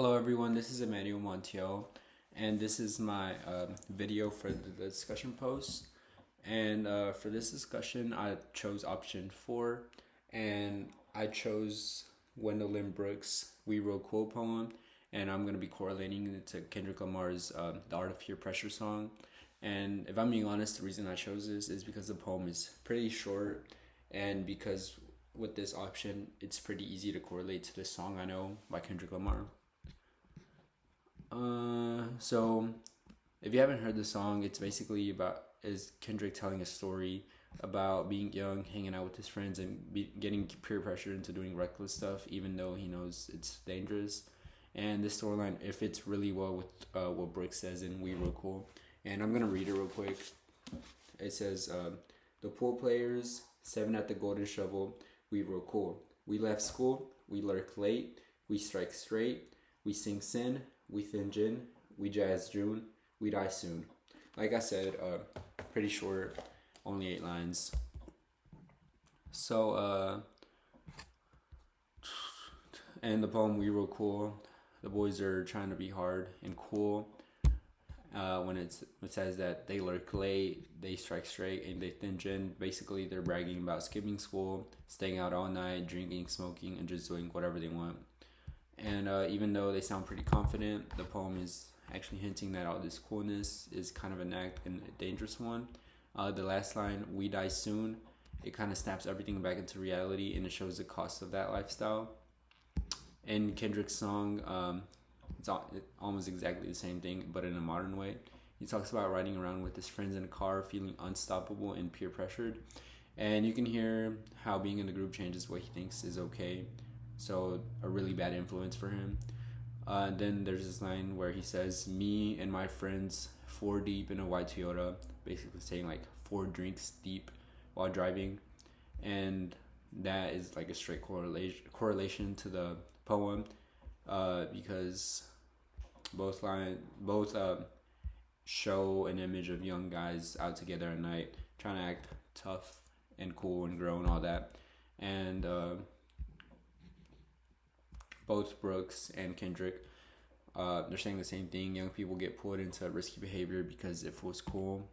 Hello everyone, this is Emmanuel Montiel, and this is my video for the discussion post. And for this discussion, I chose option 4, and I chose Gwendolyn Brooks' We Wrote Cool poem, and I'm going to be correlating it to Kendrick Lamar's The Art of Peer Pressure song. And if I'm being honest, the reason I chose this is because the poem is pretty short, and because with this option, it's pretty easy to correlate to this song I know by Kendrick Lamar. So if you haven't heard the song, it's basically about is Kendrick telling a story about being young, hanging out with his friends, and getting peer pressure into doing reckless stuff, even though he knows it's dangerous. And this storyline, it fits really well with what Brooks says in We Wrote Cool. And I'm gonna read it real quick. It says, "The pool players, 7 at the Golden Shovel. We wrote cool. We left school. We lurk late. We strike straight. We sing sin. We thin gin, we jazz June, we die soon." Like I said, pretty short, only 8 lines. So, and the poem We Wrote Cool, the boys are trying to be hard and cool. When it says that they lurk late, they strike straight, and they thin gin, basically they're bragging about skipping school, staying out all night, drinking, smoking, and just doing whatever they want. And even though they sound pretty confident, the poem is actually hinting that all this coolness is kind of an act and a dangerous one. The last line, "We die soon," it kind of snaps everything back into reality, and it shows the cost of that lifestyle. In Kendrick's song, it's almost exactly the same thing, but in a modern way. He talks about riding around with his friends in a car, feeling unstoppable and peer pressured. And you can hear how being in the group changes what he thinks is okay. So a really bad influence for him. Then there's this line where he says, "Me and my friends 4 deep in a white Toyota," basically saying like 4 drinks deep while driving. And that is like a straight correlation to the poem, because both show an image of young guys out together at night trying to act tough and cool and grown, all that. And both Brooks and Kendrick, they're saying the same thing. Young people get pulled into risky behavior because it feels cool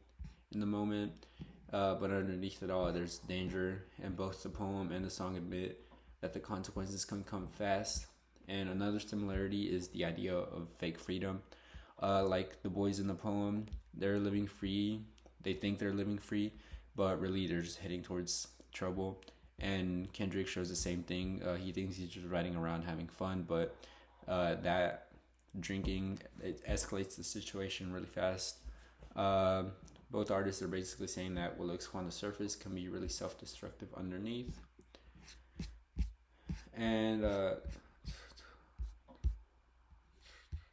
in the moment, but underneath it all, there's danger. And both the poem and the song admit that the consequences can come fast. And another similarity is the idea of fake freedom. Like the boys in the poem, they're living free. They think they're living free, but really they're just heading towards trouble. And Kendrick shows the same thing. He thinks he's just riding around having fun, but that drinking, it escalates the situation really fast. Both artists are basically saying that what looks cool on the surface can be really self-destructive underneath. And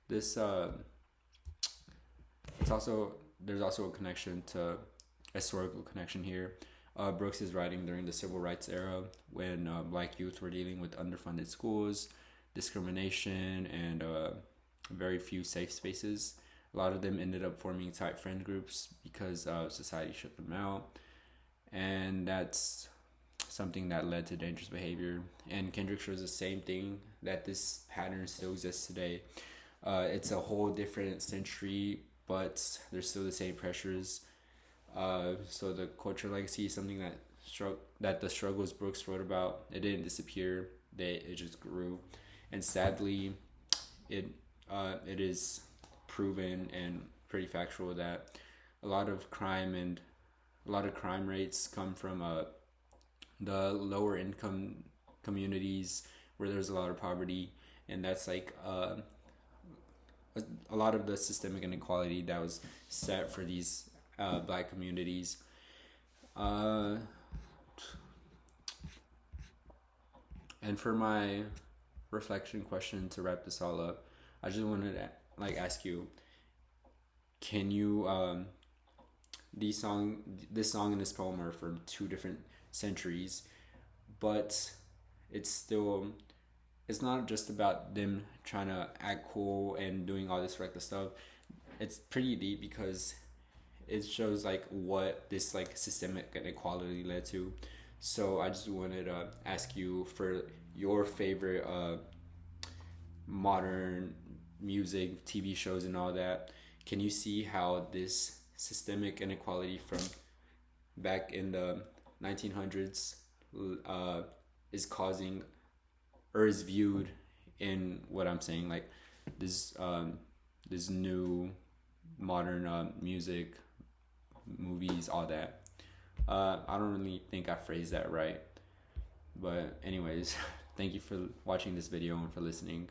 this there's also a connection to historical connection here. Brooks is writing during the civil rights era when black youth were dealing with underfunded schools, discrimination, and very few safe spaces. A lot of them ended up forming tight friend groups because society shut them out, and that's something that led to dangerous behavior. And Kendrick shows the same thing, that this pattern still exists today. It's a whole different century, but there's still the same pressures. So the cultural legacy is something that the struggles Brooks wrote about, it didn't disappear. It just grew, and sadly, it is proven and pretty factual that a lot of crime rates come from the lower income communities where there's a lot of poverty, and that's like a lot of the systemic inequality that was set for these black communities. And for my reflection question to wrap this all up, I just wanted to ask you, can you this song and this poem are from 2 different centuries, but it's not just about them trying to act cool and doing all this reckless stuff. It's pretty deep because it shows like what this like systemic inequality led to. So I just wanted to ask you for your favorite modern music, TV shows, and all that, can you see how this systemic inequality from back in the 1900s is causing, or is viewed in what I'm saying, like this new modern music, movies, all that. I don't really think I phrased that right, but anyways, thank you for watching this video and for listening.